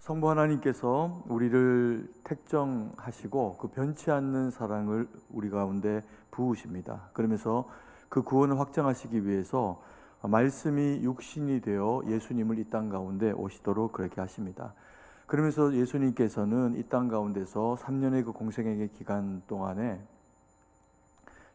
성부 하나님께서 우리를 택정하시고 그 변치 않는 사랑을 우리 가운데 부으십니다. 그러면서 그 구원을 확정하시기 위해서 말씀이 육신이 되어 예수님을 이 땅 가운데 오시도록 그렇게 하십니다. 그러면서 예수님께서는 이 땅 가운데서 3년의 그 공생애의 기간 동안에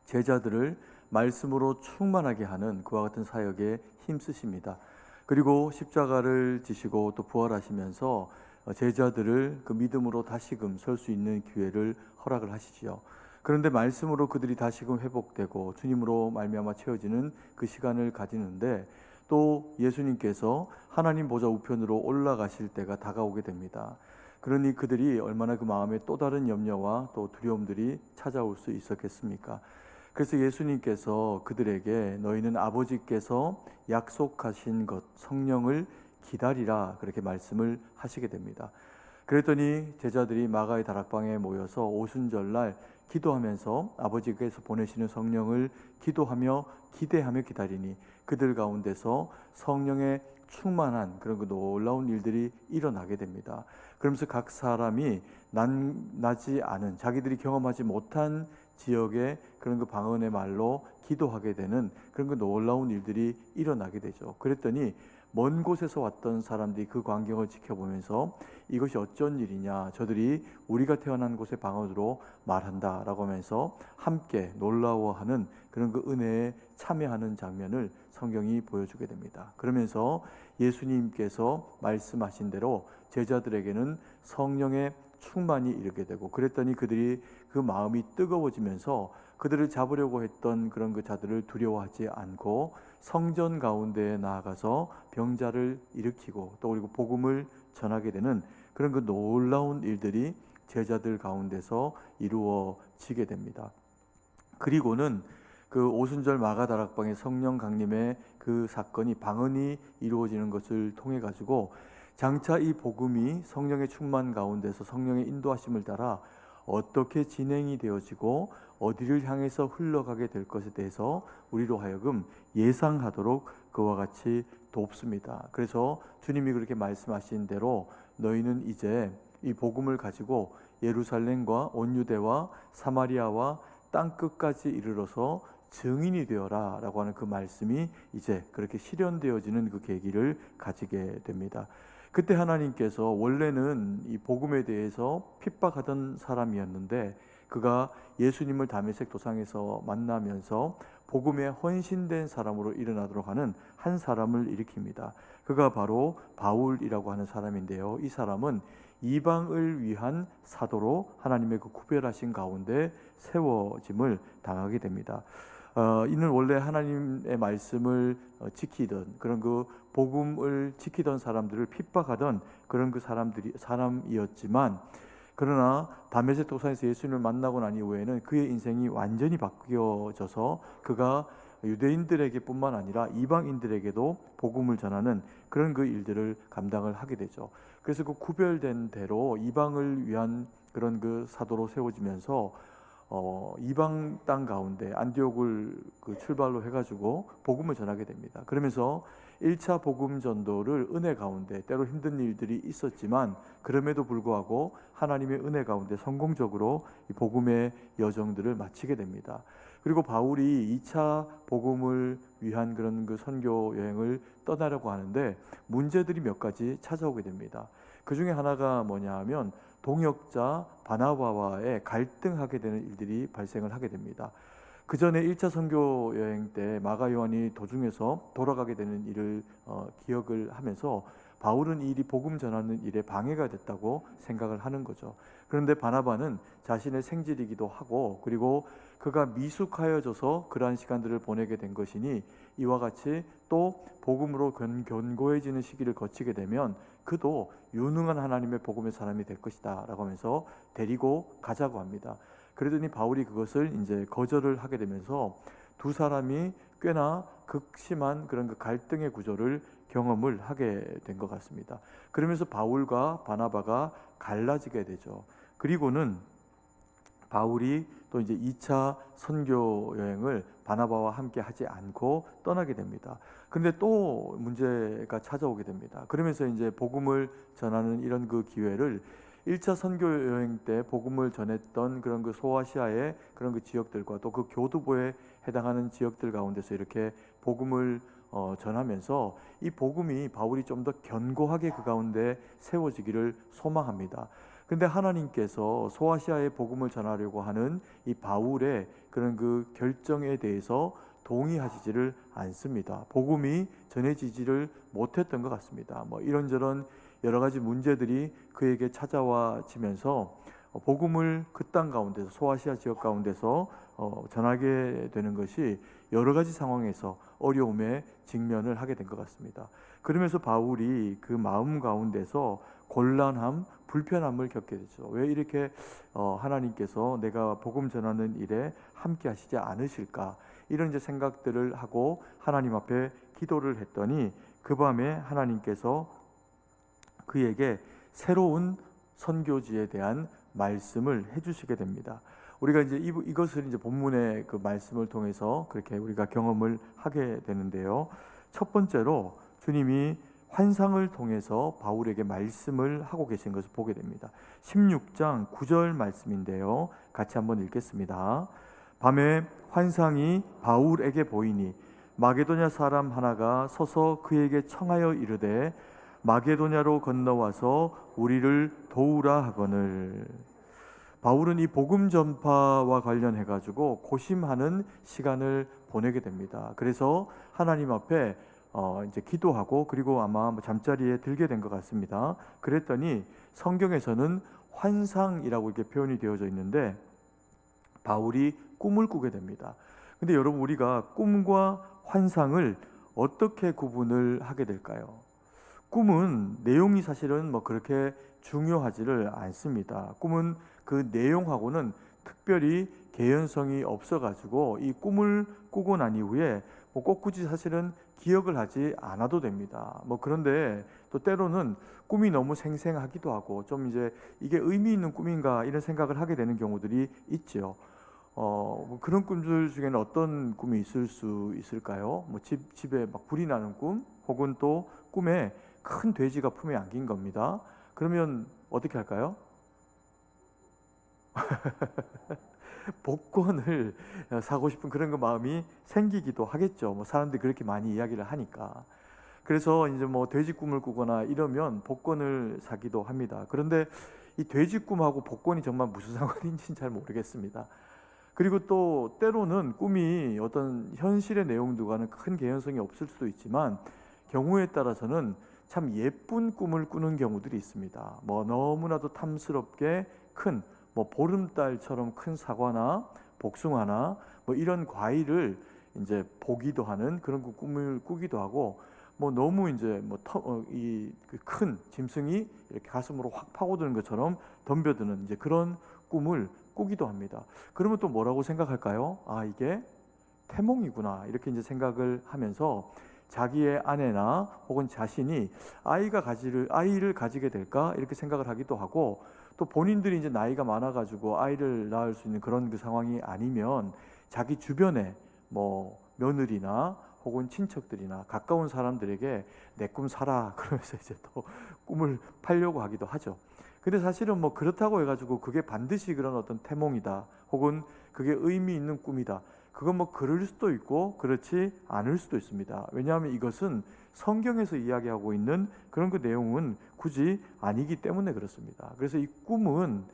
제자들을 말씀으로 충만하게 하는 그와 같은 사역에 힘쓰십니다. 그리고 십자가를 지시고 또 부활하시면서 제자들을 그 믿음으로 다시금 설 수 있는 기회를 허락을 하시지요. 그런데 말씀으로 그들이 다시금 회복되고 주님으로 말미암아 채워지는 그 시간을 가지는데 또 예수님께서 하나님 보좌 우편으로 올라가실 때가 다가오게 됩니다. 그러니 그들이 얼마나 그 마음에 또 다른 염려와 또 두려움들이 찾아올 수 있었겠습니까? 그래서 예수님께서 그들에게 너희는 아버지께서 약속하신 것 성령을 기다리라 그렇게 말씀을 하시게 됩니다. 그랬더니 제자들이 마가의 다락방에 모여서 오순절날 기도하면서 아버지께서 보내시는 성령을 기도하며 기대하며 기다리니 그들 가운데서 성령의 충만한 그런 그 놀라운 일들이 일어나게 됩니다. 그러면서 각 사람이 나지 않은 자기들이 경험하지 못한 지역의 그런 그 방언의 말로 기도하게 되는 그런 그 놀라운 일들이 일어나게 되죠. 그랬더니 먼 곳에서 왔던 사람들이 그 광경을 지켜보면서 이것이 어쩐 일이냐, 저들이 우리가 태어난 곳의 방언으로 말한다라고 하면서 함께 놀라워하는 그런 그 은혜에 참여하는 장면을 성경이 보여주게 됩니다. 그러면서 예수님께서 말씀하신 대로 제자들에게는 성령의 충만이 이르게 되고, 그랬더니 그들이 그 마음이 뜨거워지면서 그들을 잡으려고 했던 그런 그 자들을 두려워하지 않고 성전 가운데에 나아가서 병자를 일으키고 또 그리고 복음을 전하게 되는 그런 그 놀라운 일들이 제자들 가운데서 이루어지게 됩니다. 그리고는 그 오순절 마가다락방의 성령 강림의 그 사건이 방언이 이루어지는 것을 통해 가지고 장차 이 복음이 성령의 충만 가운데서 성령의 인도하심을 따라 어떻게 진행이 되어지고 어디를 향해서 흘러가게 될 것에 대해서 우리로 하여금 예상하도록 그와 같이 돕습니다. 그래서 주님이 그렇게 말씀하신 대로 너희는 이제 이 복음을 가지고 예루살렘과 온 유대와 사마리아와 땅 끝까지 이르러서 증인이 되어라 라고 하는 그 말씀이 이제 그렇게 실현되어지는 그 계기를 가지게 됩니다. 그때 하나님께서 원래는 이 복음에 대해서 핍박하던 사람이었는데 그가 예수님을 다메섹 도상에서 만나면서 복음에 헌신된 사람으로 일어나도록 하는 한 사람을 일으킵니다. 그가 바로 바울이라고 하는 사람인데요. 이 사람은 이방을 위한 사도로 하나님의 그 구별하신 가운데 세워짐을 당하게 됩니다. 이는 원래 하나님의 말씀을 지키던 그런 그 복음을 지키던 사람들을 핍박하던 그런 그 사람이었지만, 그러나 다메섹 도상에서 예수님을 만나고 난 이후에는 그의 인생이 완전히 바뀌어져서 그가 유대인들에게 뿐만 아니라 이방인들에게도 복음을 전하는 그런 그 일들을 감당을 하게 되죠. 그래서 그 구별된 대로 이방을 위한 그런 그 사도로 세워지면서 이방 땅 가운데 안디옥을 그 출발로 해가지고 복음을 전하게 됩니다. 그러면서 1차 복음 전도를 은혜 가운데 때로 힘든 일들이 있었지만 그럼에도 불구하고 하나님의 은혜 가운데 성공적으로 이 복음의 여정들을 마치게 됩니다. 그리고 바울이 2차 복음을 위한 그런 그 선교 여행을 떠나려고 하는데 문제들이 몇 가지 찾아오게 됩니다. 그 중에 하나가 뭐냐 하면 동역자 바나바와의 갈등하게 되는 일들이 발생을 하게 됩니다. 그 전에 1차 선교 여행 때 마가 요한이 도중에서 돌아가게 되는 일을 기억을 하면서 바울은 이 일이 복음 전하는 일에 방해가 됐다고 생각을 하는 거죠. 그런데 바나바는 자신의 생질이기도 하고 그리고 그가 미숙하여져서 그러한 시간들을 보내게 된 것이니 이와 같이 또 복음으로 견고해지는 시기를 거치게 되면 그도 유능한 하나님의 복음의 사람이 될 것이다 라고 하면서 데리고 가자고 합니다. 그러더니 바울이 그것을 이제 거절을 하게 되면서 두 사람이 꽤나 극심한 그런 그 갈등의 구조를 경험을 하게 된 것 같습니다. 그러면서 바울과 바나바가 갈라지게 되죠. 그리고는 바울이 또 이제 2차 선교 여행을 바나바와 함께 하지 않고 떠나게 됩니다. 그런데 또 문제가 찾아오게 됩니다. 그러면서 이제 복음을 전하는 이런 그 기회를 1차 선교 여행 때 복음을 전했던 그런 그 소아시아의 그런 그 지역들과 또 그 교두보에 해당하는 지역들 가운데서 이렇게 복음을 전하면서 이 복음이 바울이 좀 더 견고하게 그 가운데 세워지기를 소망합니다. 근데 하나님께서 소아시아의 복음을 전하려고 하는 이 바울의 그런 그 결정에 대해서 동의하시지를 않습니다. 복음이 전해지지를 못했던 것 같습니다. 뭐 이런저런 여러 가지 문제들이 그에게 찾아와지면서 복음을 그 땅 가운데서 소아시아 지역 가운데서 전하게 되는 것이 여러 가지 상황에서 어려움에 직면을 하게 된 것 같습니다. 그러면서 바울이 그 마음 가운데서 곤란함, 불편함을 겪게 되죠. 왜 이렇게 하나님께서 내가 복음 전하는 일에 함께 하시지 않으실까? 이런 이제 생각들을 하고 하나님 앞에 기도를 했더니 그 밤에 하나님께서 그에게 새로운 선교지에 대한 말씀을 해주시게 됩니다. 우리가 이제 이것을 이제 본문의 그 말씀을 통해서 그렇게 우리가 경험을 하게 되는데요. 첫 번째로 주님이 환상을 통해서 바울에게 말씀을 하고 계신 것을 보게 됩니다. 16장 9절 말씀인데요. 같이 한번 읽겠습니다. 밤에 환상이 바울에게 보이니 마게도냐 사람 하나가 서서 그에게 청하여 이르되 마게도냐로 건너와서 우리를 도우라 하거늘. 바울은 이 복음 전파와 관련해 가지고 고심하는 시간을 보내게 됩니다. 그래서 하나님 앞에 이제 기도하고 그리고 아마 잠자리에 들게 된 것 같습니다. 그랬더니 성경에서는 환상이라고 이렇게 표현이 되어져 있는데 바울이 꿈을 꾸게 됩니다. 근데 여러분 우리가 꿈과 환상을 어떻게 구분을 하게 될까요? 꿈은 내용이 사실은 뭐 그렇게 중요하지를 않습니다. 꿈은 그 내용하고는 특별히 개연성이 없어가지고 이 꿈을 꾸고 난 이후에 꼭 굳이 사실은 기억을 하지 않아도 됩니다. 그런데 또 때로는 꿈이 너무 생생하기도 하고 좀 이제 이게 의미 있는 꿈인가 이런 생각을 하게 되는 경우들이 있죠. 그런 꿈들 중에는 어떤 꿈이 있을 수 있을까요? 집에 막 불이 나는 꿈, 혹은 또 꿈에 큰 돼지가 품에 안긴 겁니다. 그러면 어떻게 할까요? 복권을 사고 싶은 그런 그 마음이 생기기도 하겠죠. 사람들이 그렇게 많이 이야기를 하니까. 그래서 이제 돼지 꿈을 꾸거나 이러면 복권을 사기도 합니다. 그런데 이 돼지 꿈하고 복권이 정말 무슨 상관인지는 잘 모르겠습니다. 그리고 또 때로는 꿈이 어떤 현실의 내용들과는 큰 개연성이 없을 수도 있지만 경우에 따라서는 참 예쁜 꿈을 꾸는 경우들이 있습니다. 너무나도 탐스럽게 큰 보름달처럼 큰 사과나 복숭아나 이런 과일을 이제 보기도 하는 그런 꿈을 꾸기도 하고 너무 이제 이 큰 짐승이 이렇게 가슴으로 확 파고드는 것처럼 덤벼드는 이제 그런 꿈을 꾸기도 합니다. 그러면 또 뭐라고 생각할까요? 아, 이게 태몽이구나 이렇게 이제 생각을 하면서 자기의 아내나 혹은 자신이 아이를 가지게 될까 이렇게 생각을 하기도 하고 또 본인들이 이제 나이가 많아가지고 아이를 낳을 수 있는 그런 그 상황이 아니면 자기 주변에 며느리나 혹은 친척들이나 가까운 사람들에게 내 꿈 사라 그러면서 이제 또 꿈을 팔려고 하기도 하죠. 근데 사실은 그렇다고 해가지고 그게 반드시 그런 어떤 태몽이다 혹은 그게 의미 있는 꿈이다, 그건 그럴 수도 있고 그렇지 않을 수도 있습니다. 왜냐하면 이것은 성경에서 이야기하고 있는 그런 그 내용은 굳이 아니기 때문에 그렇습니다. 그래서 이 꿈은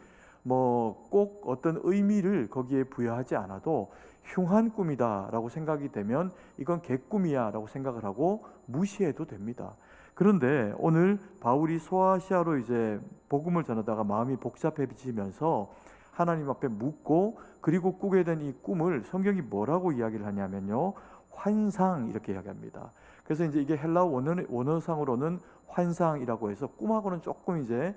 꼭 어떤 의미를 거기에 부여하지 않아도 흉한 꿈이다라고 생각이 되면 이건 개꿈이야라고 생각을 하고 무시해도 됩니다. 그런데 오늘 바울이 소아시아로 이제 복음을 전하다가 마음이 복잡해지면서 하나님 앞에 묻고 그리고 꾸게 된 이 꿈을 성경이 뭐라고 이야기를 하냐면요, 환상 이렇게 이야기합니다. 그래서 이제 이게 헬라어 원어상으로는 환상이라고 해서 꿈하고는 조금 이제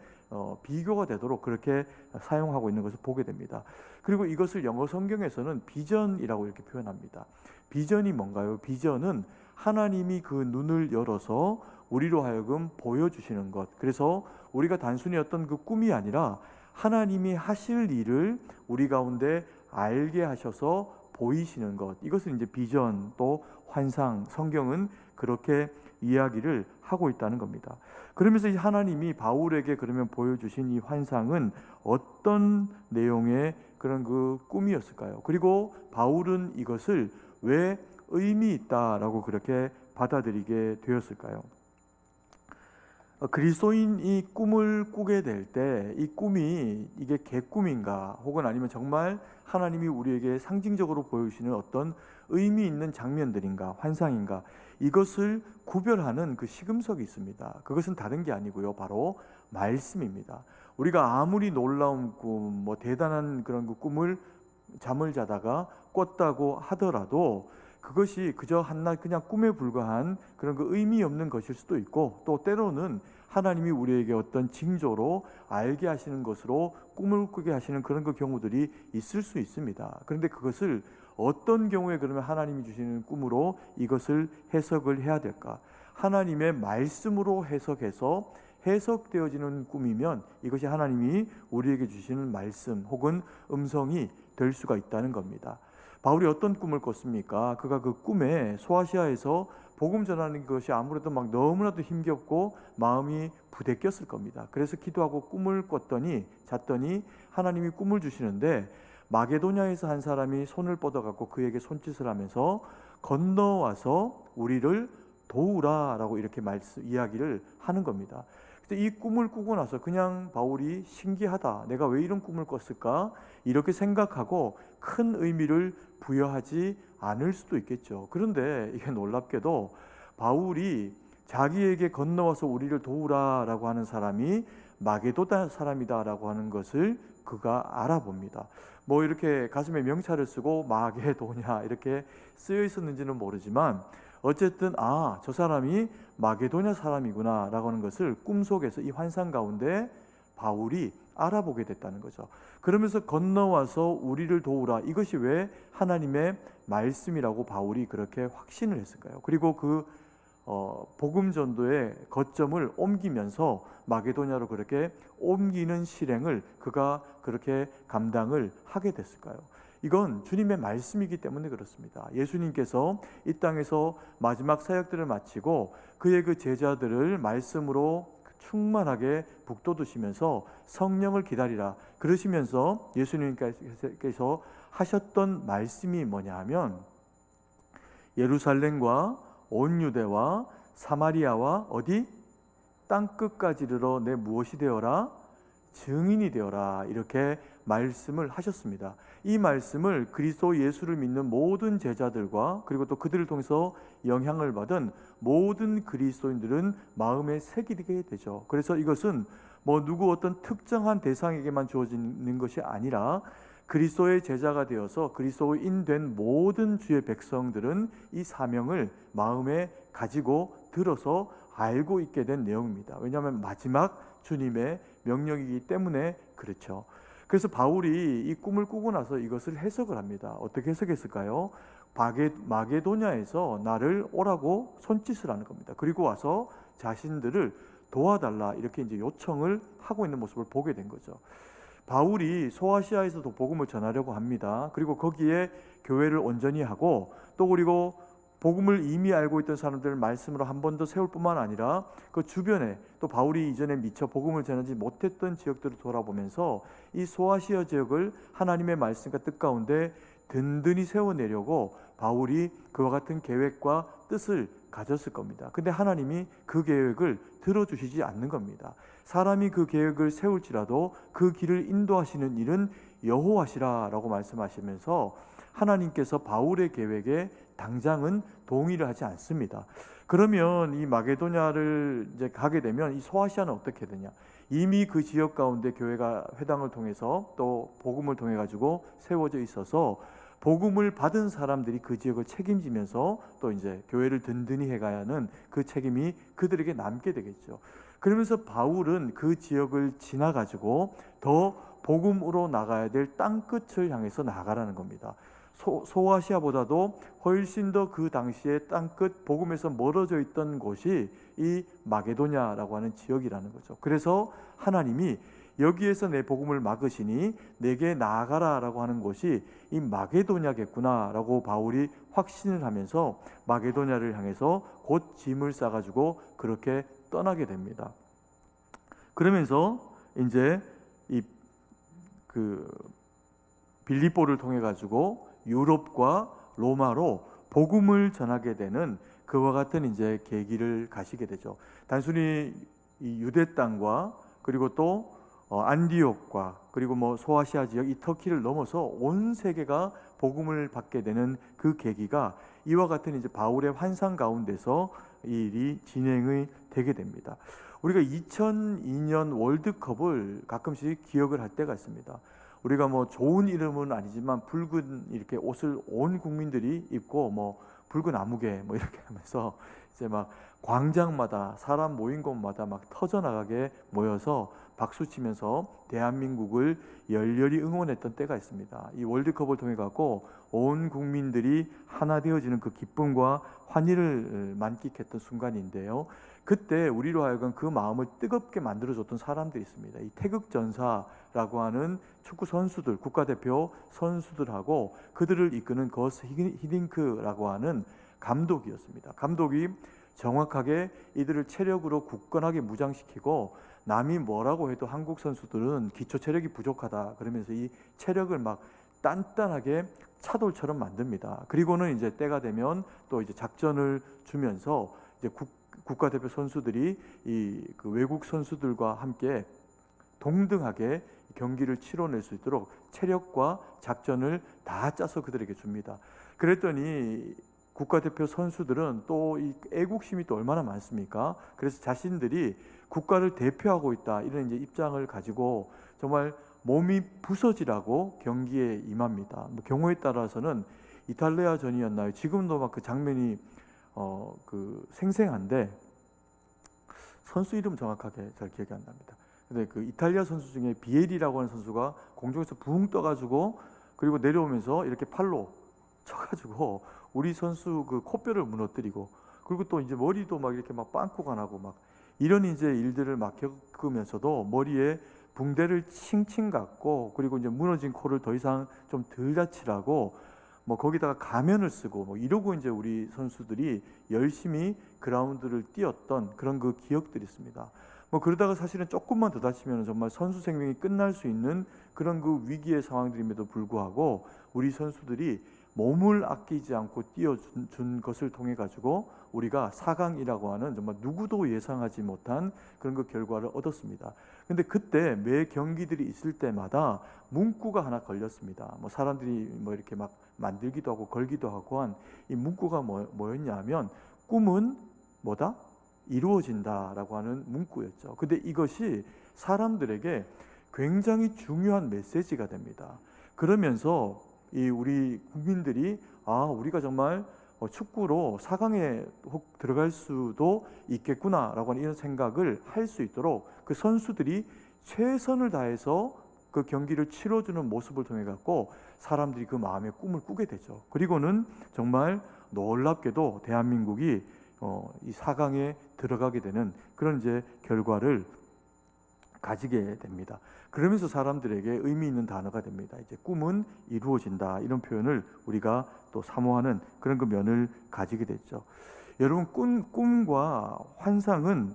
비교가 되도록 그렇게 사용하고 있는 것을 보게 됩니다. 그리고 이것을 영어 성경에서는 비전이라고 이렇게 표현합니다. 비전이 뭔가요? 비전은 하나님이 그 눈을 열어서 우리로 하여금 보여주시는 것. 그래서 우리가 단순히 어떤 그 꿈이 아니라 하나님이 하실 일을 우리 가운데 알게 하셔서 보이시는 것, 이것을 이제 비전 또 환상, 성경은 그렇게 이야기를 하고 있다는 겁니다. 그러면서 이 하나님이 바울에게 그러면 보여주신 이 환상은 어떤 내용의 그런 그 꿈이었을까요? 그리고 바울은 이것을 왜 의미 있다라고 그렇게 받아들이게 되었을까요? 그리스도인이 꿈을 꾸게 될 때 이 꿈이 이게 개꿈인가 혹은 아니면 정말 하나님이 우리에게 상징적으로 보여주시는 어떤 의미 있는 장면들인가 환상인가, 이것을 구별하는 그 시금석이 있습니다. 그것은 다른 게 아니고요, 바로 말씀입니다. 우리가 아무리 놀라운 꿈, 뭐 대단한 그런 그 꿈을 잠을 자다가 꿨다고 하더라도 그것이 그저 한낱 그냥 꿈에 불과한 그런 그 의미 없는 것일 수도 있고, 또 때로는 하나님이 우리에게 어떤 징조로 알게 하시는 것으로 꿈을 꾸게 하시는 그런 그 경우들이 있을 수 있습니다. 그런데 그것을 어떤 경우에 그러면 하나님이 주시는 꿈으로 이것을 해석을 해야 될까? 하나님의 말씀으로 해석해서 해석되어지는 꿈이면 이것이 하나님이 우리에게 주시는 말씀 혹은 음성이 될 수가 있다는 겁니다. 바울이 어떤 꿈을 꿨습니까? 그가 그 꿈에 소아시아에서 복음 전하는 것이 아무래도 막 너무나도 힘겹고 마음이 부대꼈을 겁니다. 그래서 기도하고 꿈을 꿨더니 잤더니 하나님이 꿈을 주시는데, 마게도냐에서 한 사람이 손을 뻗어갖고 그에게 손짓을 하면서 건너와서 우리를 도우라라고 이렇게 이야기를 하는 겁니다. 이 꿈을 꾸고 나서 그냥 바울이 신기하다, 내가 왜 이런 꿈을 꿨을까, 이렇게 생각하고 큰 의미를 부여하지 않을 수도 있겠죠. 그런데 이게 놀랍게도 바울이 자기에게 건너와서 우리를 도우라라고 하는 사람이 마게도냐 사람이다라고 하는 것을 그가 알아봅니다. 뭐 이렇게 가슴에 명찰을 쓰고 마게도냐 이렇게 쓰여 있었는지는 모르지만 어쨌든 저 사람이 마게도냐 사람이구나 라고 하는 것을 꿈속에서 이 환상 가운데 바울이 알아보게 됐다는 거죠. 그러면서 건너와서 우리를 도우라, 이것이 왜 하나님의 말씀이라고 바울이 그렇게 확신을 했을까요? 그리고 그 복음 전도의 거점을 옮기면서 마게도냐로 그렇게 옮기는 실행을 그가 그렇게 감당을 하게 됐을까요? 이건 주님의 말씀이기 때문에 그렇습니다. 예수님께서 이 땅에서 마지막 사역들을 마치고 그의 그 제자들을 말씀으로 충만하게 북돋우시면서 성령을 기다리라 그러시면서 예수님께서 하셨던 말씀이 뭐냐 하면, 예루살렘과 온 유대와 사마리아와 어디 땅끝까지 이르러 내 무엇이 되어라? 증인이 되어라, 이렇게 말씀을 하셨습니다. 이 말씀을 그리스도 예수를 믿는 모든 제자들과 그리고 또 그들을 통해서 영향을 받은 모든 그리스도인들은 마음에 새기게 되죠. 그래서 이것은 뭐 누구 어떤 특정한 대상에게만 주어지는 것이 아니라 그리스도의 제자가 되어서 그리스도인 된 모든 주의 백성들은 이 사명을 마음에 가지고 들어서 알고 있게 된 내용입니다. 왜냐하면 마지막 주님의 명령이기 때문에 그렇죠. 그래서 바울이 이 꿈을 꾸고 나서 이것을 해석을 합니다. 어떻게 해석했을까요? 마게도냐에서 나를 오라고 손짓을 하는 겁니다. 그리고 와서 자신들을 도와달라 이렇게 이제 요청을 하고 있는 모습을 보게 된 거죠. 바울이 소아시아에서도 복음을 전하려고 합니다. 그리고 거기에 교회를 온전히 하고 또 그리고 복음을 이미 알고 있던 사람들을 말씀으로 한 번 더 세울 뿐만 아니라 그 주변에 또 바울이 이전에 미처 복음을 전하지 못했던 지역들을 돌아보면서 이 소아시아 지역을 하나님의 말씀과 뜻 가운데 든든히 세워내려고 바울이 그와 같은 계획과 뜻을 가졌을 겁니다. 근데 하나님이 그 계획을 들어주시지 않는 겁니다. 사람이 그 계획을 세울지라도 그 길을 인도하시는 일은 여호와시라라고 말씀하시면서 하나님께서 바울의 계획에 당장은 동의를 하지 않습니다. 그러면 이 마게도냐를 이제 가게 되면 이 소아시아는 어떻게 되냐? 이미 그 지역 가운데 교회가 회당을 통해서 또 복음을 통해 가지고 세워져 있어서 복음을 받은 사람들이 그 지역을 책임지면서 또 이제 교회를 든든히 해가야 하는 그 책임이 그들에게 남게 되겠죠. 그러면서 바울은 그 지역을 지나 가지고 더 복음으로 나가야 될 땅끝을 향해서 나가라는 겁니다. 소아시아보다도 훨씬 더 그 당시에 땅끝 복음에서 멀어져 있던 곳이 이 마게도냐라고 하는 지역이라는 거죠. 그래서 하나님이 여기에서 내 복음을 막으시니 내게 나아가라라고 하는 곳이 이 마게도냐겠구나라고 바울이 확신을 하면서 마게도냐를 향해서 곧 짐을 싸가지고 그렇게 떠나게 됩니다. 그러면서 이제 이 빌립보를 통해 가지고 유럽과 로마로 복음을 전하게 되는 그와 같은 이제 계기를 가시게 되죠. 단순히 이 유대 땅과 그리고 또 안디옥과 그리고 뭐 소아시아 지역 이 터키를 넘어서 온 세계가 복음을 받게 되는 그 계기가 이와 같은 이제 바울의 환상 가운데서 이 일이 진행이 되게 됩니다. 우리가 2002년 월드컵을 가끔씩 기억을 할 때가 있습니다. 우리가 뭐 좋은 이름은 아니지만 붉은 이렇게 옷을 온 국민들이 입고 뭐 붉은 아무개 뭐 이렇게 하면서 이제 막 광장마다 사람 모인 곳마다 막 터져나가게 모여서 박수 치면서 대한민국을 열렬히 응원했던 때가 있습니다. 이 월드컵을 통해 갖고 온 국민들이 하나 되어지는 그 기쁨과 환희를 만끽했던 순간인데요. 그때 우리로 하여금 그 마음을 뜨겁게 만들어줬던 사람들이 있습니다. 이 태극전사라고 하는 축구 선수들, 국가대표 선수들하고 그들을 이끄는 거스 히딩크라고 하는 감독이었습니다. 감독이 정확하게 이들을 체력으로 굳건하게 무장시키고 남이 뭐라고 해도 한국 선수들은 기초 체력이 부족하다 그러면서 이 체력을 막 단단하게 차돌처럼 만듭니다. 그리고는 이제 때가 되면 또 이제 작전을 주면서 이제 국가대표 선수들이 그 외국 선수들과 함께 동등하게 경기를 치러낼 수 있도록 체력과 작전을 다 짜서 그들에게 줍니다. 그랬더니 국가대표 선수들은 또 이 애국심이 또 얼마나 많습니까? 그래서 자신들이 국가를 대표하고 있다 이런 이제 입장을 가지고 정말 몸이 부서지라고 경기에 임합니다. 뭐 경우에 따라서는 이탈리아전이었나요? 지금도 막 그 장면이 생생한데 선수 이름 정확하게 잘 기억이 안 납니다. 근데 그 이탈리아 선수 중에 비에리라고 하는 선수가 공중에서 붕 떠가지고 그리고 내려오면서 이렇게 팔로 쳐가지고 우리 선수 그 코뼈를 무너뜨리고 그리고 또 이제 머리도 막 이렇게 막 빵꾸가 나고 막 이런 이제 일들을 막 겪으면서도 머리에 붕대를 칭칭 감고 그리고 이제 무너진 코를 더 이상 좀 덜 다치라고 뭐 거기다가 가면을 쓰고 뭐 이러고 이제 우리 선수들이 열심히 그라운드를 뛰었던 그런 그 기억들이 있습니다. 뭐 그러다가 사실은 조금만 더 다치면 정말 선수 생명이 끝날 수 있는 그런 그 위기의 상황들임에도 불구하고 우리 선수들이 몸을 아끼지 않고 뛰어준 것을 통해 가지고 우리가 4강이라고 하는 정말 누구도 예상하지 못한 그런 그 결과를 얻었습니다. 근데 그때 매 경기들이 있을 때마다 문구가 하나 걸렸습니다. 뭐 사람들이 뭐 이렇게 막 만들기도 하고 걸기도 하고 한 이 문구가 뭐였냐면 꿈은 뭐다? 이루어진다라고 하는 문구였죠. 근데 이것이 사람들에게 굉장히 중요한 메시지가 됩니다. 그러면서 이 우리 국민들이 우리가 정말 축구로 4강에 혹 들어갈 수도 있겠구나라고 하는 이런 생각을 할 수 있도록 그 선수들이 최선을 다해서 그 경기를 치러주는 모습을 통해 갖고 사람들이 그 마음의 꿈을 꾸게 되죠. 그리고는 정말 놀랍게도 대한민국이 이 4강에 들어가게 되는 그런 이제 결과를 가지게 됩니다. 그러면서 사람들에게 의미 있는 단어가 됩니다. 이제 꿈은 이루어진다 이런 표현을 우리가 또 사모하는 그런 그 면을 가지게 됐죠. 여러분 꿈과 환상은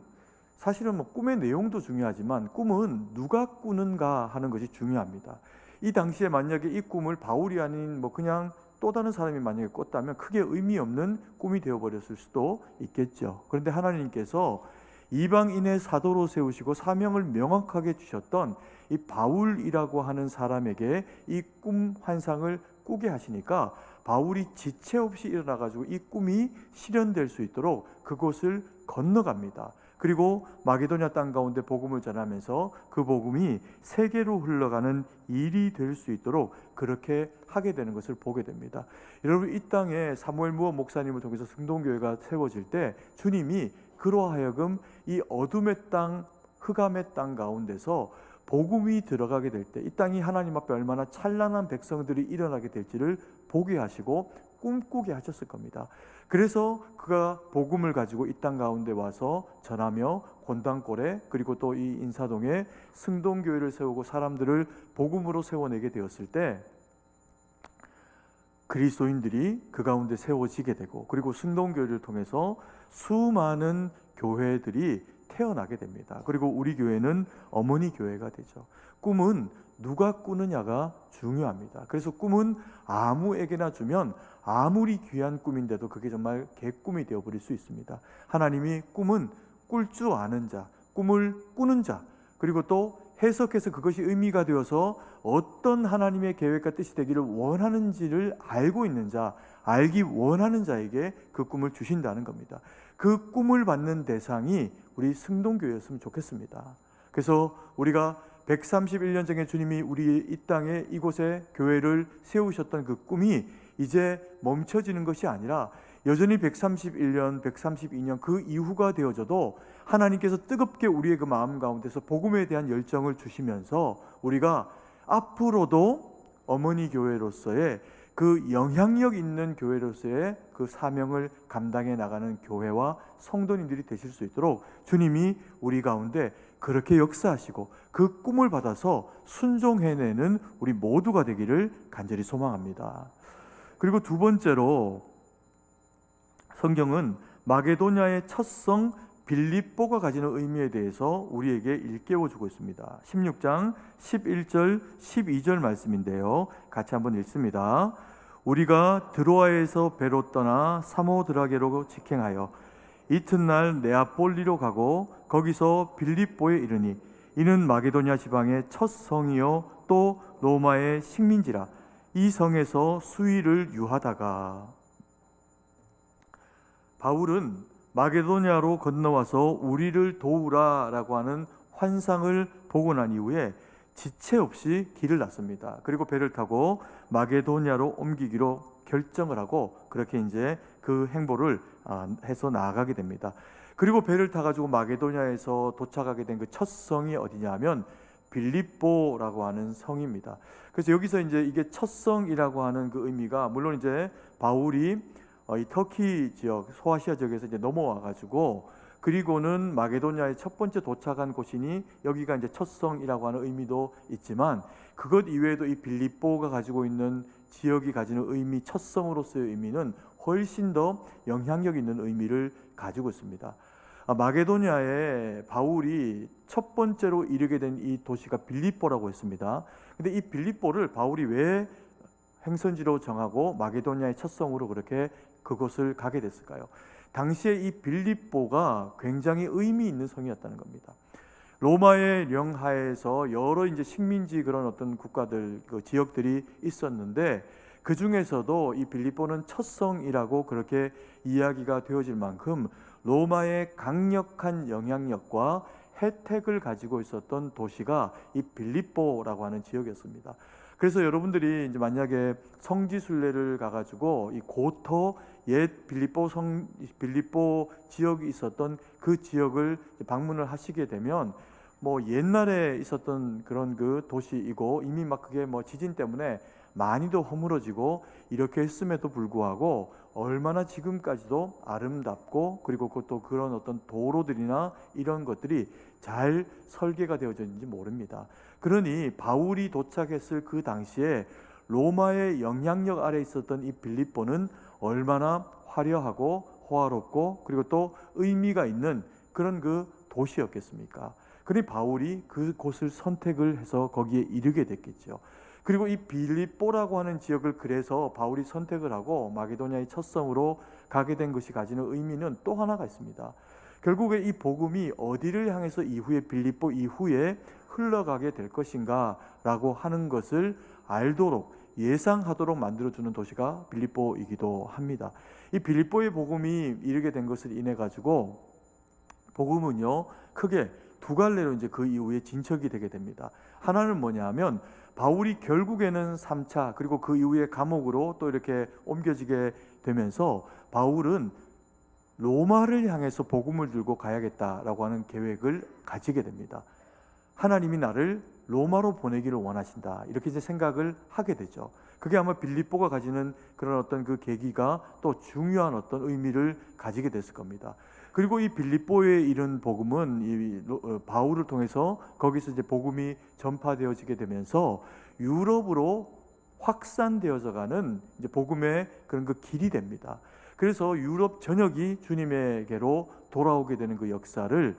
사실은 뭐 꿈의 내용도 중요하지만 꿈은 누가 꾸는가 하는 것이 중요합니다. 이 당시에 만약에 이 꿈을 바울이 아닌 뭐 그냥 또 다른 사람이 만약에 꿨다면 크게 의미 없는 꿈이 되어버렸을 수도 있겠죠. 그런데 하나님께서 이방인의 사도로 세우시고 사명을 명확하게 주셨던 이 바울이라고 하는 사람에게 이 꿈 환상을 꾸게 하시니까 바울이 지체 없이 일어나 가지고 이 꿈이 실현될 수 있도록 그곳을 건너갑니다. 그리고 마게도냐 땅 가운데 복음을 전하면서 그 복음이 세계로 흘러가는 일이 될 수 있도록 그렇게 하게 되는 것을 보게 됩니다. 여러분 이 땅에 사무엘 무어 목사님을 통해서 승동교회가 세워질 때 주님이 그로 하여금 이 어둠의 땅, 흑암의 땅 가운데서 복음이 들어가게 될 때 이 땅이 하나님 앞에 얼마나 찬란한 백성들이 일어나게 될지를 보게 하시고 꿈꾸게 하셨을 겁니다. 그래서 그가 복음을 가지고 이 땅 가운데 와서 전하며 권당골에 그리고 또 이 인사동에 승동교회를 세우고 사람들을 복음으로 세워내게 되었을 때 그리스도인들이 그 가운데 세워지게 되고 그리고 승동교회를 통해서 수많은 교회들이 태어나게 됩니다. 그리고 우리 교회는 어머니 교회가 되죠. 꿈은 누가 꾸느냐가 중요합니다. 그래서 꿈은 아무에게나 주면 아무리 귀한 꿈인데도 그게 정말 개꿈이 되어버릴 수 있습니다. 하나님이 꿈은 꿀 줄 아는 자, 꿈을 꾸는 자, 그리고 또 해석해서 그것이 의미가 되어서 어떤 하나님의 계획과 뜻이 되기를 원하는지를 알고 있는 자, 알기 원하는 자에게 그 꿈을 주신다는 겁니다. 그 꿈을 받는 대상이 우리 승동교회였으면 좋겠습니다. 그래서 우리가 131년 전에 주님이 우리 이 땅에 이곳에 교회를 세우셨던 그 꿈이 이제 멈춰지는 것이 아니라 여전히 131년, 132년 그 이후가 되어져도 하나님께서 뜨겁게 우리의 그 마음 가운데서 복음에 대한 열정을 주시면서 우리가 앞으로도 어머니 교회로서의 그 영향력 있는 교회로서의 그 사명을 감당해 나가는 교회와 성도님들이 되실 수 있도록 주님이 우리 가운데 그렇게 역사하시고 그 꿈을 받아서 순종해내는 우리 모두가 되기를 간절히 소망합니다. 그리고 두 번째로 성경은 마게도냐의 첫 성 빌립보가 가지는 의미에 대해서 우리에게 일깨워주고 있습니다. 16장 11절 12절 말씀인데요, 같이 한번 읽습니다. 우리가 드로아에서 배로 떠나 사모드라게로 직행하여 이튿날 네아폴리로 가고 거기서 빌립보에 이르니 이는 마게도냐 지방의 첫 성이요 또 로마의 식민지라. 이 성에서 수일을 유하다가. 바울은 마게도냐로 건너와서 우리를 도우라라고 하는 환상을 보고 난 이후에 지체 없이 길을 났습니다. 그리고 배를 타고 마게도냐로 옮기기로 결정을 하고 그렇게 이제 그 행보를 해서 나아가게 됩니다. 그리고 배를 타가지고 마게도냐에서 도착하게 된 그 첫 성이 어디냐면 빌립보라고 하는 성입니다. 그래서 여기서 이제 이게 첫 성이라고 하는 그 의미가 물론 이제 바울이 이 터키 지역, 소아시아 지역에서 이제 넘어와 가지고 그리고는 마게도냐의 첫 번째 도착한 곳이니 여기가 이제 첫 성이라고 하는 의미도 있지만 그것 이외에도 이 빌립보가 가지고 있는 지역이 가지는 의미, 첫 성으로서의 의미는 훨씬 더 영향력 있는 의미를 가지고 있습니다. 마게도냐에 바울이 첫 번째로 이르게 된 이 도시가 빌립보라고 했습니다. 근데 이 빌립보를 바울이 왜 행선지로 정하고 마게도냐의 첫 성으로 그렇게 그곳을 가게 됐을까요? 당시에 이 빌립보가 굉장히 의미 있는 성이었다는 겁니다. 로마의 영하에서 여러 이제 식민지 그런 어떤 국가들, 그 지역들이 있었는데 그 중에서도 이 빌립보는 첫 성이라고 그렇게 이야기가 되어질 만큼 로마의 강력한 영향력과 혜택을 가지고 있었던 도시가 이 빌립보라고 하는 지역이었습니다. 그래서 여러분들이 이제 만약에 성지순례를 가가지고 이 고터 옛 빌립보 지역이 있었던 그 지역을 방문을 하시게 되면 뭐 옛날에 있었던 그런 그 도시이고 이미 막 그게 뭐 지진 때문에 많이도 허물어지고 이렇게 했음에도 불구하고 얼마나 지금까지도 아름답고 그리고 또 그런 어떤 도로들이나 이런 것들이 잘 설계가 되어졌는지 모릅니다. 그러니 바울이 도착했을 그 당시에 로마의 영향력 아래 있었던 이 빌립보는 얼마나 화려하고 호화롭고 그리고 또 의미가 있는 그런 그 도시였겠습니까? 그러니 바울이 그곳을 선택을 해서 거기에 이르게 됐겠죠. 그리고 이 빌립보라고 하는 지역을 그래서 바울이 선택을 하고 마게도냐의 첫 성으로 가게 된 것이 가지는 의미는 또 하나가 있습니다. 결국에 이 복음이 어디를 향해서 이후에 빌립보 이후에 흘러가게 될 것인가 라고 하는 것을 알도록 예상하도록 만들어주는 도시가 빌립보이기도 합니다. 이 빌립보의 복음이 이르게 된 것을 인해 가지고 복음은요 크게 두 갈래로 이제 그 이후에 진척이 되게 됩니다. 하나는 뭐냐 하면 바울이 결국에는 3차 그리고 그 이후에 감옥으로 또 이렇게 옮겨지게 되면서 바울은 로마를 향해서 복음을 들고 가야겠다라고 하는 계획을 가지게 됩니다. 하나님이 나를 로마로 보내기를 원하신다 이렇게 이제 생각을 하게 되죠. 그게 아마 빌립보가 가지는 그런 어떤 그 계기가 또 중요한 어떤 의미를 가지게 됐을 겁니다. 그리고 이 빌립보에 이른 복음은 바울을 통해서 거기서 이제 복음이 전파되어지게 되면서 유럽으로 확산되어져 가는 이제 복음의 그런 그 길이 됩니다. 그래서 유럽 전역이 주님에게로 돌아오게 되는 그 역사를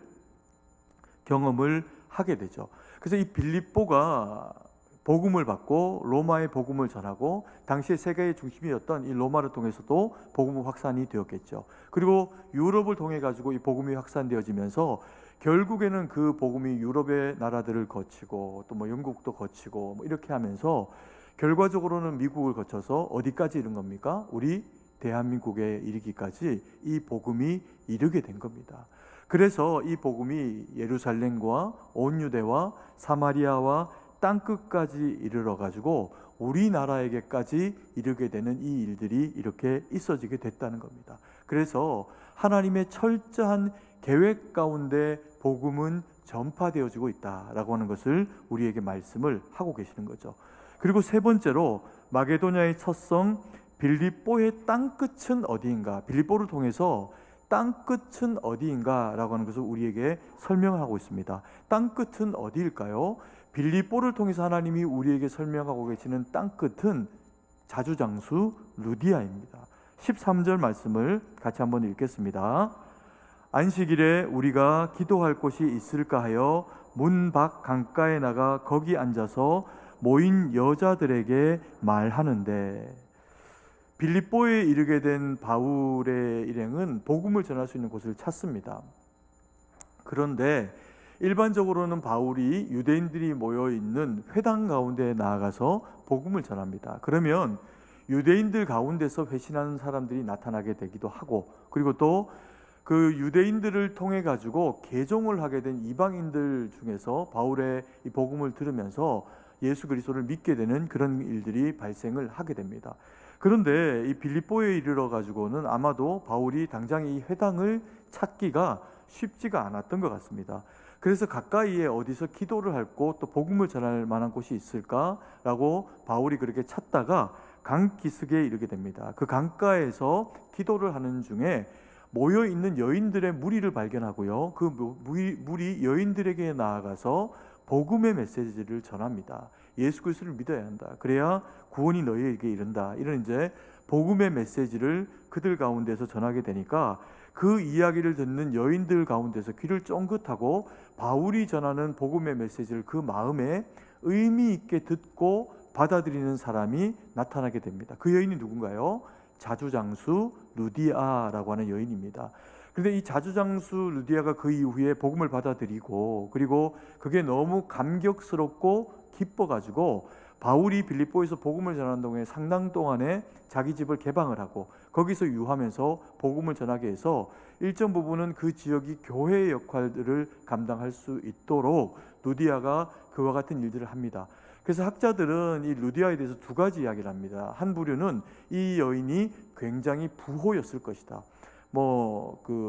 경험을 하게 되죠. 그래서 이 빌립보가 복음을 받고 로마의 복음을 전하고 당시에 세계의 중심이었던 이 로마를 통해서도 복음의 확산이 되었겠죠. 그리고 유럽을 통해 가지고 이 복음이 확산되어지면서 결국에는 그 복음이 유럽의 나라들을 거치고 또 뭐 영국도 거치고 뭐 이렇게 하면서 결과적으로는 미국을 거쳐서 어디까지 이른 겁니까? 우리 대한민국에 이르기까지 이 복음이 이르게 된 겁니다. 그래서 이 복음이 예루살렘과 온 유대와 사마리아와 땅끝까지 이르러 가지고 우리나라에게까지 이르게 되는 이 일들이 이렇게 있어지게 됐다는 겁니다. 그래서 하나님의 철저한 계획 가운데 복음은 전파되어지고 있다라고 하는 것을 우리에게 말씀을 하고 계시는 거죠. 그리고 세 번째로 마게도냐의 첫 성 빌립보의 땅끝은 어디인가, 빌립보를 통해서 땅끝은 어디인가 라고 하는 것을 우리에게 설명하고 있습니다. 땅끝은 어디일까요? 빌립보를 통해서 하나님이 우리에게 설명하고 계시는 땅끝은 자주장수 루디아입니다. 13절 말씀을 같이 한번 읽겠습니다. 안식일에 우리가 기도할 곳이 있을까 하여 문 밖 강가에 나가 거기 앉아서 모인 여자들에게 말하는데, 빌립보에 이르게 된 바울의 일행은 복음을 전할 수 있는 곳을 찾습니다. 그런데 일반적으로는 바울이 유대인들이 모여있는 회당 가운데 나아가서 복음을 전합니다. 그러면 유대인들 가운데서 회신하는 사람들이 나타나게 되기도 하고, 그리고 또 그 유대인들을 통해 가지고 개종을 하게 된 이방인들 중에서 바울의 이 복음을 들으면서 예수 그리스도를 믿게 되는 그런 일들이 발생을 하게 됩니다. 그런데 이 빌립보에 이르러 가지고는 아마도 바울이 당장 이 회당을 찾기가 쉽지가 않았던 것 같습니다. 그래서 가까이에 어디서 기도를 할 곳, 또 복음을 전할 만한 곳이 있을까라고 바울이 그렇게 찾다가 강기슭에 이르게 됩니다. 그 강가에서 기도를 하는 중에 모여 있는 여인들의 무리를 발견하고요. 그 무리 여인들에게 나아가서 복음의 메시지를 전합니다. 예수 그리스도를 믿어야 한다. 그래야 구원이 너희에게 이른다. 이런 이제 복음의 메시지를 그들 가운데서 전하게 되니까 그 이야기를 듣는 여인들 가운데서 귀를 쫑긋하고 바울이 전하는 복음의 메시지를 그 마음에 의미 있게 듣고 받아들이는 사람이 나타나게 됩니다. 그 여인이 누군가요? 자주장수 루디아라고 하는 여인입니다. 그런데 이 자주장수 루디아가 그 이후에 복음을 받아들이고, 그리고 그게 너무 감격스럽고 기뻐가지고 바울이 빌립보에서 복음을 전하는 동안에 상당 동안에 자기 집을 개방을 하고 거기서 유하면서 복음을 전하게 해서 일정 부분은 그 지역이 교회의 역할들을 감당할 수 있도록 루디아가 그와 같은 일들을 합니다. 그래서 학자들은 이 루디아에 대해서 두 가지 이야기를 합니다. 한 부류는 이 여인이 굉장히 부호였을 것이다.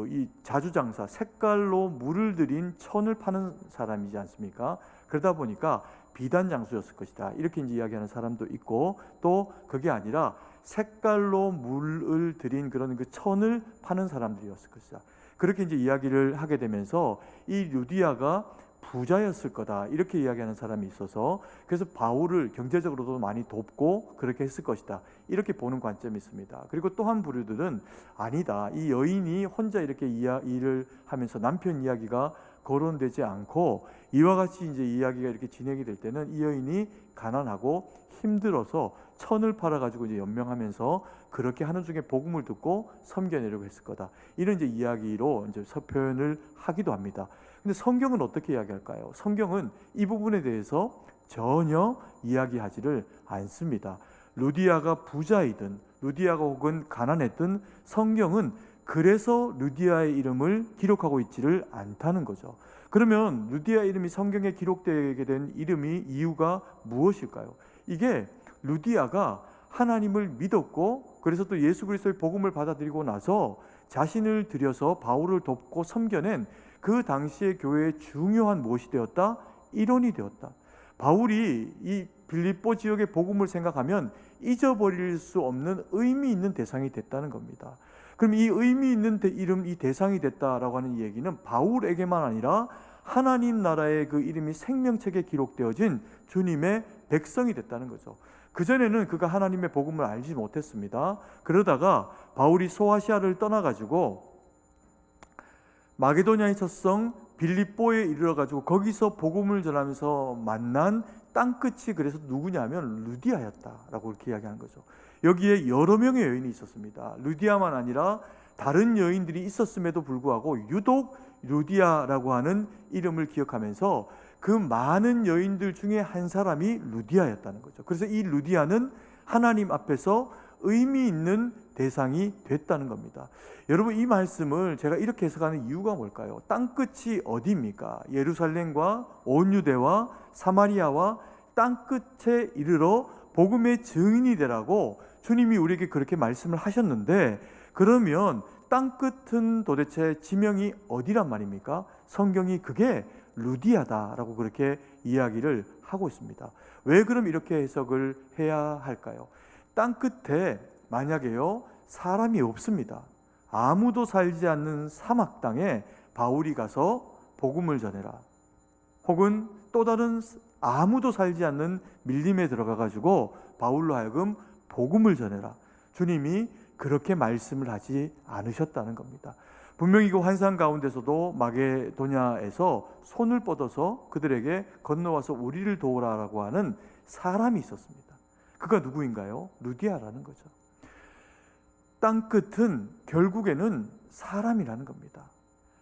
이 자주장사, 색깔로 물을 들인 천을 파는 사람이지 않습니까? 그러다 보니까 비단 장수였을 것이다. 이렇게 이제 이야기하는 사람도 있고, 또 그게 아니라 색깔로 물을 들인 그런 그 천을 파는 사람들이었을 것이다. 그렇게 이제 이야기를 하게 되면서 이 루디아가 부자였을 거다, 이렇게 이야기하는 사람이 있어서 그래서 바울을 경제적으로도 많이 돕고 그렇게 했을 것이다, 이렇게 보는 관점이 있습니다. 그리고 또 한 부류들은 아니다, 이 여인이 혼자 이렇게 일을 하면서 남편 이야기가 거론되지 않고 이와 같이 이제 이야기가 이렇게 진행이 될 때는 이 여인이 가난하고 힘들어서 천을 팔아가지고 이제 연명하면서 그렇게 하는 중에 복음을 듣고 섬겨내려고 했을 거다, 이런 이제 이야기로 이제 표현을 하기도 합니다. 근데 성경은 어떻게 이야기할까요? 성경은 이 부분에 대해서 전혀 이야기하지를 않습니다. 루디아가 부자이든 루디아가 혹은 가난했든 성경은 그래서 루디아의 이름을 기록하고 있지를 않다는 거죠. 그러면 루디아 이름이 성경에 기록되게 된 이유가 무엇일까요? 이게 루디아가 하나님을 믿었고 그래서 또 예수 그리스도의 복음을 받아들이고 나서 자신을 들여서 바울을 돕고 섬겨낸 그 당시의 교회의 중요한 무엇이 되었다? 일원이 되었다. 바울이 이 빌립보 지역의 복음을 생각하면 잊어버릴 수 없는 의미 있는 대상이 됐다는 겁니다. 그럼 이 의미 있는 이름, 이 대상이 됐다라고 하는 얘기는 바울에게만 아니라 하나님 나라의 그 이름이 생명책에 기록되어진 주님의 백성이 됐다는 거죠. 그전에는 그가 하나님의 복음을 알지 못했습니다. 그러다가 바울이 소아시아를 떠나가지고 마게도냐의 젖성 빌립보에 이르러가지고 거기서 복음을 전하면서 만난 땅끝이 그래서 누구냐면 루디아였다라고 그렇게 이야기하는 거죠. 여기에 여러 명의 여인이 있었습니다. 루디아만 아니라 다른 여인들이 있었음에도 불구하고 유독 루디아라고 하는 이름을 기억하면서 그 많은 여인들 중에 한 사람이 루디아였다는 거죠. 그래서 이 루디아는 하나님 앞에서 의미 있는 대상이 됐다는 겁니다. 여러분, 이 말씀을 제가 이렇게 해석하는 이유가 뭘까요? 땅끝이 어디입니까? 예루살렘과 온 유대와 사마리아와 땅끝에 이르러 복음의 증인이 되라고 주님이 우리에게 그렇게 말씀을 하셨는데, 그러면 땅끝은 도대체 지명이 어디란 말입니까? 성경이 그게 루디아다라고 그렇게 이야기를 하고 있습니다. 왜 그럼 이렇게 해석을 해야 할까요? 땅끝에 만약에요 사람이 없습니다. 아무도 살지 않는 사막 땅에 바울이 가서 복음을 전해라, 혹은 또 다른 아무도 살지 않는 밀림에 들어가 가지고 바울로 하여금 복음을 전해라, 주님이 그렇게 말씀을 하지 않으셨다는 겁니다. 분명히 그 환상 가운데서도 마게도냐에서 손을 뻗어서 그들에게 건너와서 우리를 도우라라고 하는 사람이 있었습니다. 그가 누구인가요? 루디아라는 거죠. 땅끝은 결국에는 사람이라는 겁니다.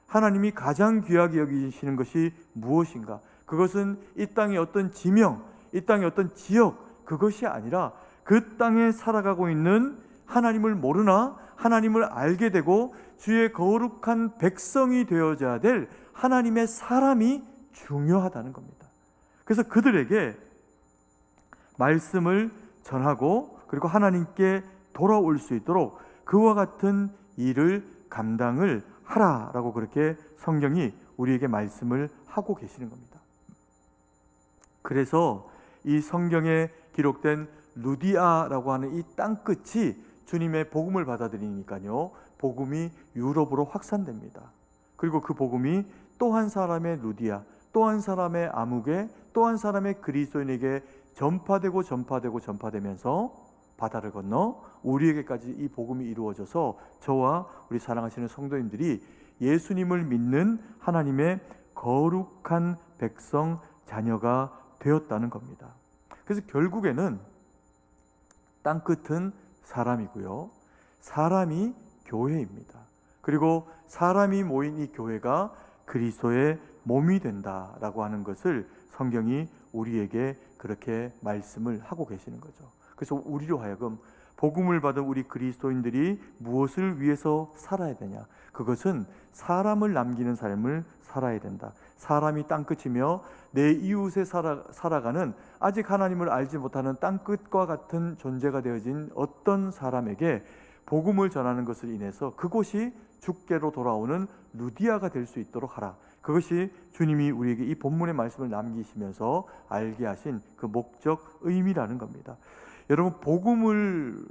하나님이 가장 귀하게 여기시는 것이 무엇인가? 그것은 이 땅의 어떤 지명, 이 땅의 어떤 지역, 그것이 아니라 그 땅에 살아가고 있는 하나님을 모르나 하나님을 알게 되고 주의 거룩한 백성이 되어져야 될 하나님의 사람이 중요하다는 겁니다. 그래서 그들에게 말씀을 전하고 그리고 하나님께 돌아올 수 있도록 그와 같은 일을 감당을 하라라고 그렇게 성경이 우리에게 말씀을 하고 계시는 겁니다. 그래서 이 성경에 기록된 루디아라고 하는 이 땅끝이 주님의 복음을 받아들이니까요, 복음이 유럽으로 확산됩니다. 그리고 그 복음이 또 한 사람의 루디아, 또 한 사람의 아무개, 또 한 사람의 그리스도인에게 전파되면서 바다를 건너 우리에게까지 이 복음이 이루어져서 저와 우리 사랑하시는 성도님들이 예수님을 믿는 하나님의 거룩한 백성 자녀가 되었다는 겁니다. 그래서 결국에는 땅끝은 사람이고요, 사람이 교회입니다. 그리고 사람이 모인 이 교회가 그리스도의 몸이 된다라고 하는 것을 성경이 우리에게 그렇게 말씀을 하고 계시는 거죠. 그래서 우리로 하여금 복음을 받은 우리 그리스도인들이 무엇을 위해서 살아야 되냐? 그것은 사람을 남기는 삶을 살아야 된다. 사람이 땅끝이며 내 이웃에 살아가는 아직 하나님을 알지 못하는 땅끝과 같은 존재가 되어진 어떤 사람에게 복음을 전하는 것을 인해서 그곳이 주께로 돌아오는 루디아가 될 수 있도록 하라. 그것이 주님이 우리에게 이 본문의 말씀을 남기시면서 알게 하신 그 목적, 의미라는 겁니다. 여러분, 복음을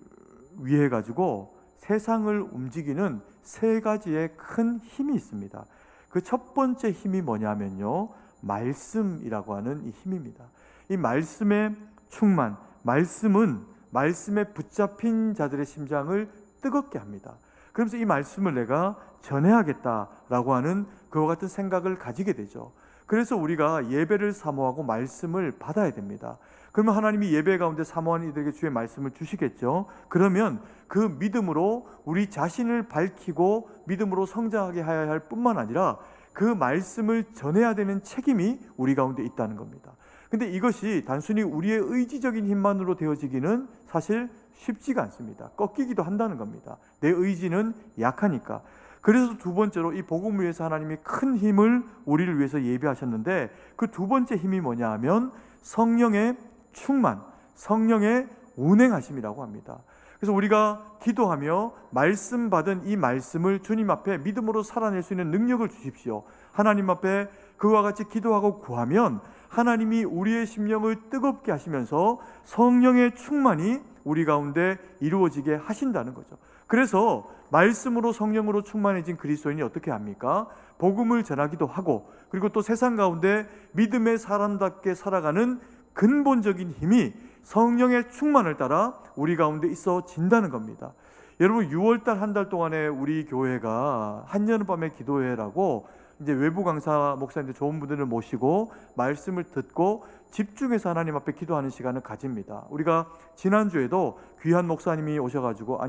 위해 가지고 세상을 움직이는 세 가지의 큰 힘이 있습니다. 그 첫 번째 힘이 뭐냐면요, 말씀이라고 하는 이 힘입니다. 이 말씀의 충만, 말씀은 말씀에 붙잡힌 자들의 심장을 뜨겁게 합니다. 그러면서 이 말씀을 내가 전해야겠다라고 하는 그와 같은 생각을 가지게 되죠. 그래서 우리가 예배를 사모하고 말씀을 받아야 됩니다. 그러면 하나님이 예배 가운데 사모하는 이들에게 주의 말씀을 주시겠죠. 그러면 그 믿음으로 우리 자신을 밝히고 믿음으로 성장하게 하여야 할 뿐만 아니라 그 말씀을 전해야 되는 책임이 우리 가운데 있다는 겁니다. 근데 이것이 단순히 우리의 의지적인 힘만으로 되어지기는 사실 쉽지가 않습니다. 꺾이기도 한다는 겁니다. 내 의지는 약하니까. 그래서 두 번째로 이 복음을 위해서 하나님이 큰 힘을 우리를 위해서 예비하셨는데 그 두 번째 힘이 뭐냐 하면 성령의 충만, 성령의 운행하심이라고 합니다. 그래서 우리가 기도하며 말씀 받은 이 말씀을 주님 앞에 믿음으로 살아낼 수 있는 능력을 주십시오. 하나님 앞에 그와 같이 기도하고 구하면 하나님이 우리의 심령을 뜨겁게 하시면서 성령의 충만이 우리 가운데 이루어지게 하신다는 거죠. 그래서 말씀으로 성령으로 충만해진 그리스도인이 어떻게 합니까? 복음을 전하기도 하고, 그리고 또 세상 가운데 믿음의 사람답게 살아가는 근본적인 힘이 성령의 충만을 따라 우리 가운데 있어진다는 겁니다. 여러분, 6월달 한 달 동안에 우리 교회가 한여름밤의 기도회라고 이제 외부 강사 목사님들 좋은 분들을 모시고 말씀을 듣고 집중해서 하나님 앞에 기도하는 시간을 가집니다. 우리가 지난주에도 귀한 목사님이 오셔가지고,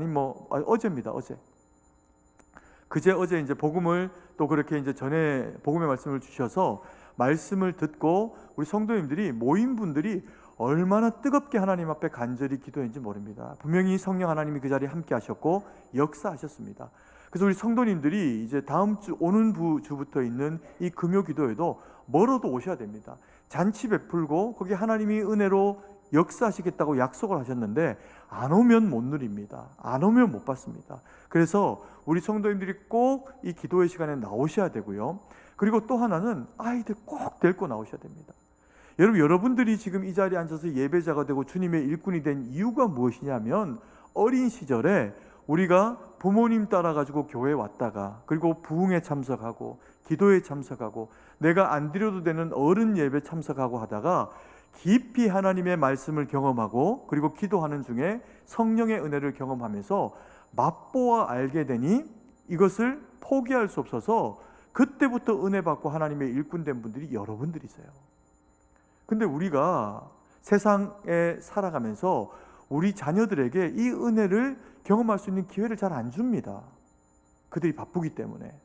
어제입니다. 어제 이제 복음을 또 그렇게 이제 전에 복음의 말씀을 주셔서 말씀을 듣고 우리 성도님들이, 모임분들이 얼마나 뜨겁게 하나님 앞에 간절히 기도했는지 모릅니다. 분명히 성령 하나님이 그 자리에 함께 하셨고 역사하셨습니다. 그래서 우리 성도님들이 이제 다음 주 오는 주부터 있는 이 금요 기도에도 멀어도 오셔야 됩니다. 잔치 베풀고 거기 하나님이 은혜로 역사하시겠다고 약속을 하셨는데 안 오면 못 누립니다. 안 오면 못 받습니다. 그래서 우리 성도님들이 꼭 이 기도의 시간에 나오셔야 되고요. 그리고 또 하나는 아이들 꼭 데리고 나오셔야 됩니다. 여러분들이 지금 이 자리에 앉아서 예배자가 되고 주님의 일꾼이 된 이유가 무엇이냐면, 어린 시절에 우리가 부모님 따라가지고 교회에 왔다가, 그리고 부흥에 참석하고 기도에 참석하고 내가 안 드려도 되는 어른 예배 참석하고 하다가 깊이 하나님의 말씀을 경험하고 그리고 기도하는 중에 성령의 은혜를 경험하면서 맛보아 알게 되니 이것을 포기할 수 없어서 그때부터 은혜 받고 하나님의 일꾼 된 분들이 여러분들이세요. 근데 우리가 세상에 살아가면서 우리 자녀들에게 이 은혜를 경험할 수 있는 기회를 잘 안 줍니다. 그들이 바쁘기 때문에,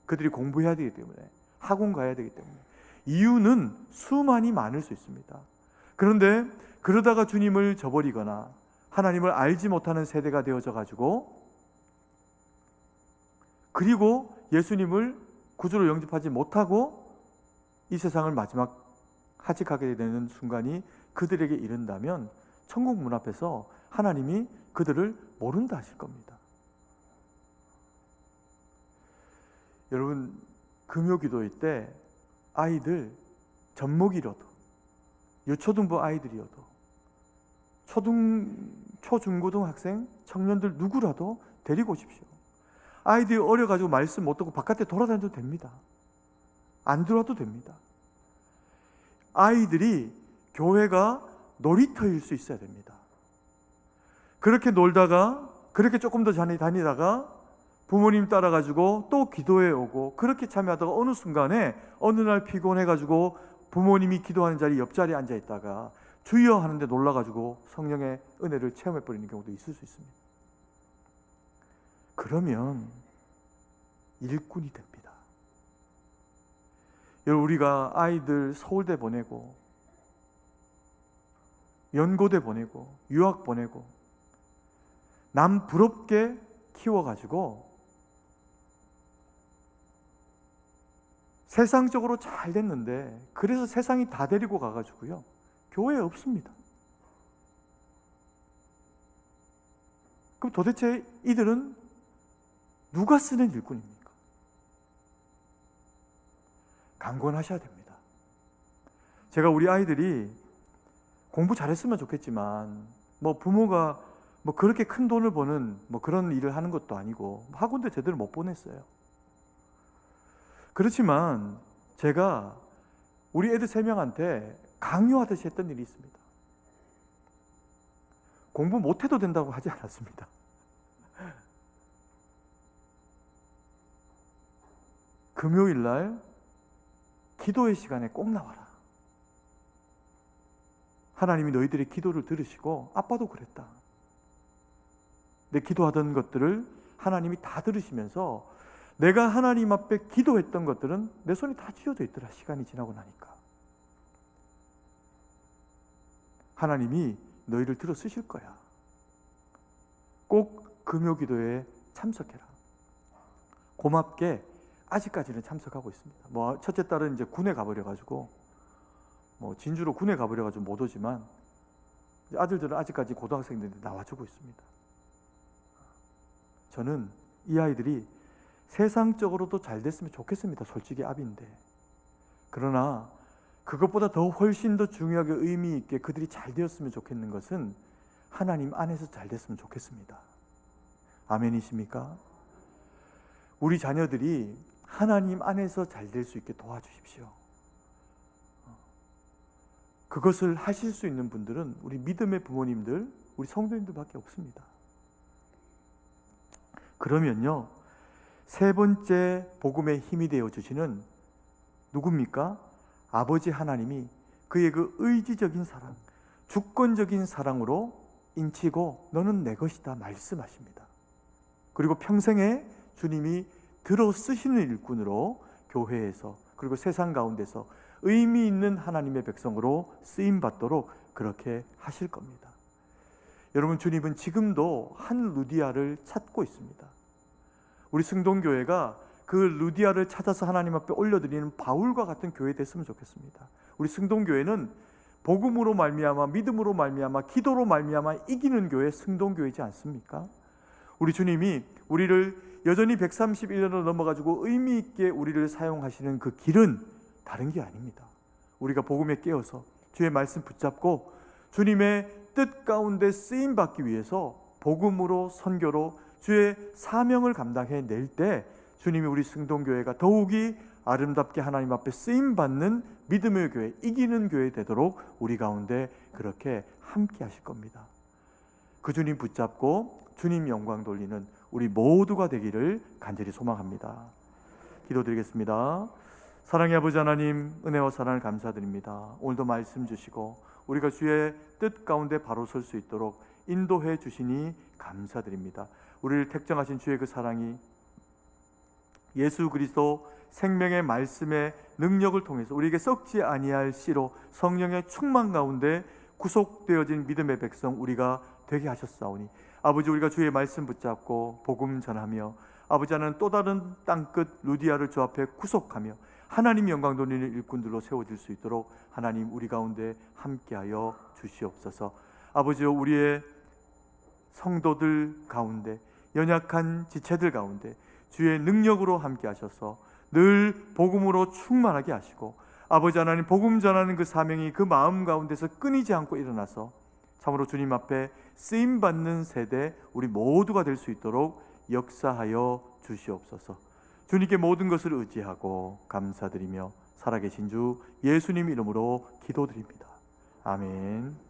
그들이 공부해야 되기 때문에, 학원 가야 되기 때문에. 이유는 수많이 많을 수 있습니다. 그런데 그러다가 주님을 저버리거나 하나님을 알지 못하는 세대가 되어져 가지고, 그리고 예수님을 구주로 영접하지 못하고 이 세상을 마지막 하직하게 되는 순간이 그들에게 이른다면 천국 문 앞에서 하나님이 그들을 모른다 하실 겁니다. 여러분, 금요 기도회 때 아이들 젖먹이려도, 유초등부 아이들이어도, 초중고등학생 청년들 누구라도 데리고 오십시오. 아이들이 어려가지고 말씀 못 듣고 바깥에 돌아다녀도 됩니다. 안 들어와도 됩니다. 아이들이 교회가 놀이터일 수 있어야 됩니다. 그렇게 놀다가, 그렇게 조금 더 다니다가 부모님 따라가지고 또 기도해 오고, 그렇게 참여하다가 어느 순간에 어느 날 피곤해가지고 부모님이 기도하는 자리 옆자리에 앉아있다가 주여 하는데 놀라가지고 성령의 은혜를 체험해버리는 경우도 있을 수 있습니다. 그러면 일꾼이 됩니다. 여러분, 우리가 아이들 서울대 보내고 연고대 보내고 유학 보내고 남 부럽게 키워가지고 세상적으로 잘 됐는데, 그래서 세상이 다 데리고 가가지고요 교회에 없습니다. 그럼 도대체 이들은 누가 쓰는 일꾼입니까? 강권하셔야 됩니다. 제가 우리 아이들이 공부 잘했으면 좋겠지만, 부모가 그렇게 큰 돈을 버는 그런 일을 하는 것도 아니고 학원도 제대로 못 보냈어요. 그렇지만 제가 우리 애들 3명한테 강요하듯이 했던 일이 있습니다. 공부 못해도 된다고 하지 않았습니다. 금요일 날 기도의 시간에 꼭 나와라. 하나님이 너희들의 기도를 들으시고, 아빠도 그랬다. 내 기도하던 것들을 하나님이 다 들으시면서 내가 하나님 앞에 기도했던 것들은 내 손이 다 쥐어져 있더라. 시간이 지나고 나니까. 하나님이 너희를 들어 쓰실 거야. 꼭 금요 기도에 참석해라. 고맙게 아직까지는 참석하고 있습니다. 첫째 딸은 이제 군에 가버려가지고, 진주로 군에 가버려가지고 못 오지만, 아들들은 아직까지 고등학생들인데 나와주고 있습니다. 저는 이 아이들이 세상적으로도 잘 됐으면 좋겠습니다. 솔직히 압인데. 그러나 그것보다 더 훨씬 더 중요하게 의미 있게 그들이 잘 되었으면 좋겠는 것은 하나님 안에서 잘 됐으면 좋겠습니다. 아멘이십니까? 우리 자녀들이 하나님 안에서 잘 될 수 있게 도와주십시오. 그것을 하실 수 있는 분들은 우리 믿음의 부모님들, 우리 성도님들밖에 없습니다. 그러면요, 세 번째 복음의 힘이 되어 주시는 누굽니까? 아버지 하나님이 그의 그 의지적인 사랑, 주권적인 사랑으로 인치고 너는 내 것이다 말씀하십니다. 그리고 평생에 주님이 들어 쓰시는 일꾼으로 교회에서 그리고 세상 가운데서 의미 있는 하나님의 백성으로 쓰임 받도록 그렇게 하실 겁니다. 여러분, 주님은 지금도 한 루디아를 찾고 있습니다. 우리 승동교회가 그 루디아를 찾아서 하나님 앞에 올려드리는 바울과 같은 교회 됐으면 좋겠습니다. 우리 승동교회는 복음으로 말미암아, 믿음으로 말미암아, 기도로 말미암아 이기는 교회, 승동교회지 않습니까? 우리 주님이 우리를 여전히 131년을 넘어가지고 의미 있게 우리를 사용하시는 그 길은 다른 게 아닙니다. 우리가 복음에 깨어서 주의 말씀 붙잡고 주님의 뜻 가운데 쓰임 받기 위해서 복음으로, 선교로 주의 사명을 감당해 낼 때 주님이 우리 승동교회가 더욱이 아름답게 하나님 앞에 쓰임 받는 믿음의 교회, 이기는 교회 되도록 우리 가운데 그렇게 함께 하실 겁니다. 그 주님 붙잡고 주님 영광 돌리는 우리 모두가 되기를 간절히 소망합니다. 기도드리겠습니다. 사랑의 아버지 하나님, 은혜와 사랑을 감사드립니다. 오늘도 말씀 주시고 우리가 주의 뜻 가운데 바로 설 수 있도록 인도해 주시니 감사드립니다. 우리를 택정하신 주의 그 사랑이 예수 그리스도 생명의 말씀의 능력을 통해서 우리에게 썩지 아니할 씨로 성령의 충만 가운데 구속되어진 믿음의 백성 우리가 되게 하셨사오니 아버지, 우리가 주의 말씀 붙잡고 복음 전하며 아버지 하나는 또 다른 땅끝 루디아를 주 앞에 구속하며 하나님 영광 돌리는 일꾼들로 세워질 수 있도록 하나님 우리 가운데 함께하여 주시옵소서. 아버지여, 우리의 성도들 가운데, 연약한 지체들 가운데 주의 능력으로 함께 하셔서 늘 복음으로 충만하게 하시고 아버지 하나님, 복음 전하는 그 사명이 그 마음 가운데서 끊이지 않고 일어나서 참으로 주님 앞에 쓰임받는 세대 우리 모두가 될 수 있도록 역사하여 주시옵소서. 주님께 모든 것을 의지하고 감사드리며 살아계신 주 예수님 이름으로 기도드립니다. 아멘.